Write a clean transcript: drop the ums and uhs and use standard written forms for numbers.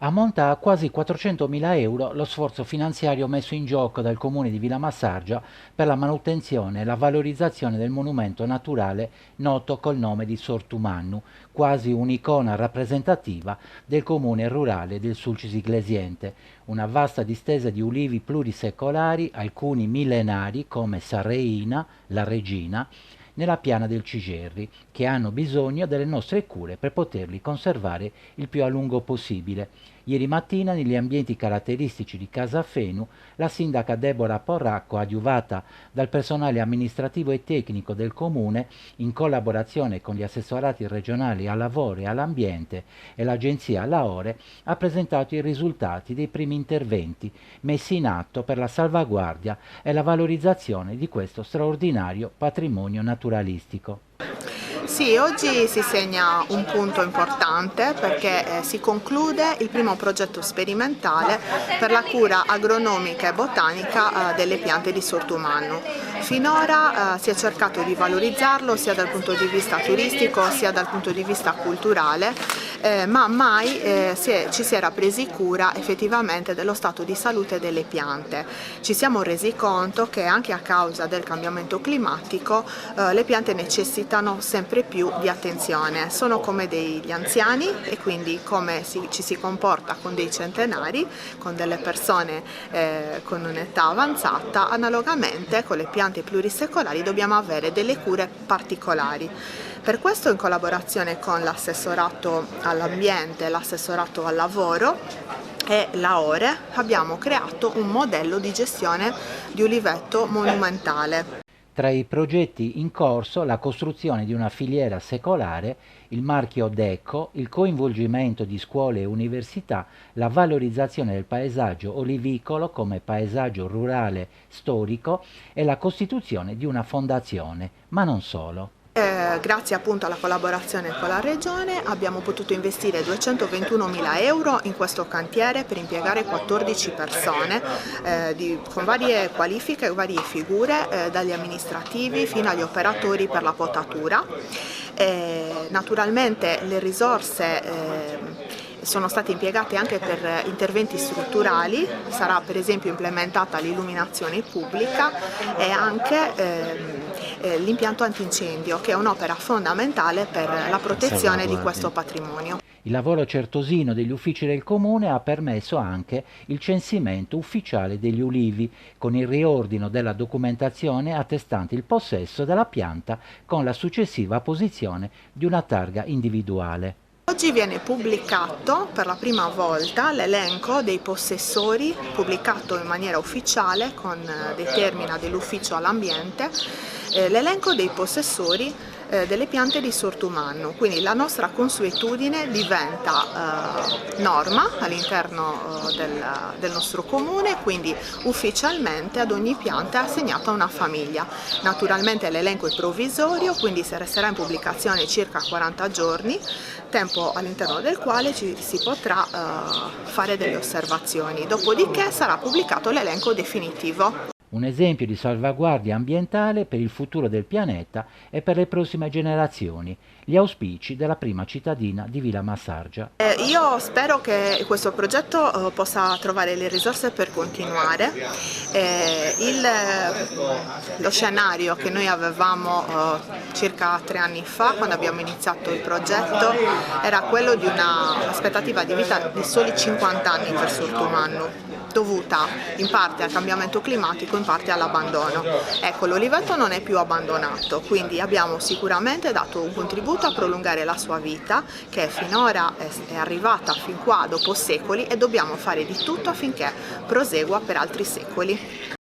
Ammonta a quasi 400.000 euro lo sforzo finanziario messo in gioco dal comune di Villamassargia per la manutenzione e la valorizzazione del monumento naturale noto col nome di Sortumannu, quasi un'icona rappresentativa del comune rurale del Sulcis Iglesiente, una vasta distesa di ulivi plurisecolari, alcuni millenari come Sarreina, la Regina, nella piana del Cigerri, che hanno bisogno delle nostre cure per poterli conservare il più a lungo possibile. Ieri mattina, negli ambienti caratteristici di Casa Fenu, la sindaca Deborah Porracco, adiuvata dal personale amministrativo e tecnico del comune, in collaborazione con gli assessorati regionali al lavoro e all'ambiente e l'agenzia Laore, ha presentato i risultati dei primi interventi messi in atto per la salvaguardia e la valorizzazione di questo straordinario patrimonio naturalistico. Sì, oggi si segna un punto importante perché si conclude il primo progetto sperimentale per la cura agronomica e botanica delle piante di Sortumannu. Finora si è cercato di valorizzarlo sia dal punto di vista turistico sia dal punto di vista culturale, ma mai ci si era presi cura effettivamente dello stato di salute delle piante. Ci siamo resi conto che anche a causa del cambiamento climatico le piante necessitano sempre più di attenzione. Sono come degli anziani e quindi come ci si comporta con dei centenari, con delle persone con un'età avanzata, analogamente con le piante plurisecolari dobbiamo avere delle cure particolari. Per questo, in collaborazione con l'assessorato all'ambiente, l'assessorato al lavoro e Laore, abbiamo creato un modello di gestione di uliveto monumentale. Tra i progetti in corso la costruzione di una filiera secolare, il marchio Deco, il coinvolgimento di scuole e università, la valorizzazione del paesaggio olivicolo come paesaggio rurale storico e la costituzione di una fondazione, ma non solo. Grazie appunto alla collaborazione con la Regione abbiamo potuto investire 221.000 euro in questo cantiere per impiegare 14 persone con varie qualifiche, varie figure, dagli amministrativi fino agli operatori per la potatura. Naturalmente le risorse sono state impiegate anche per interventi strutturali, sarà per esempio implementata l'illuminazione pubblica e anche l'impianto antincendio, che è un'opera fondamentale per la protezione di questo patrimonio. Il lavoro certosino degli uffici del comune ha permesso anche il censimento ufficiale degli ulivi, con il riordino della documentazione attestante il possesso della pianta con la successiva apposizione di una targa individuale. Oggi viene pubblicato per la prima volta l'elenco dei possessori, pubblicato in maniera ufficiale con determina dell'ufficio all'ambiente, l'elenco dei possessori delle piante di Sortumannu, quindi la nostra consuetudine diventa norma all'interno del nostro comune, quindi ufficialmente ad ogni pianta è assegnata una famiglia. Naturalmente l'elenco è provvisorio, quindi resterà in pubblicazione circa 40 giorni, tempo all'interno del quale si potrà fare delle osservazioni, dopodiché sarà pubblicato l'elenco definitivo. Un esempio di salvaguardia ambientale per il futuro del pianeta e per le prossime generazioni, gli auspici della prima cittadina di Villamassargia. Io spero che questo progetto possa trovare le risorse per continuare. Lo scenario che noi avevamo circa 3 anni fa, quando abbiamo iniziato il progetto, era quello di un'aspettativa di vita di soli 50 anni per Sortumannu, dovuta in parte al cambiamento climatico, in parte all'abbandono. Ecco, l'oliveto non è più abbandonato, quindi abbiamo sicuramente dato un contributo a prolungare la sua vita, che finora è arrivata fin qua dopo secoli, e dobbiamo fare di tutto affinché prosegua per altri secoli.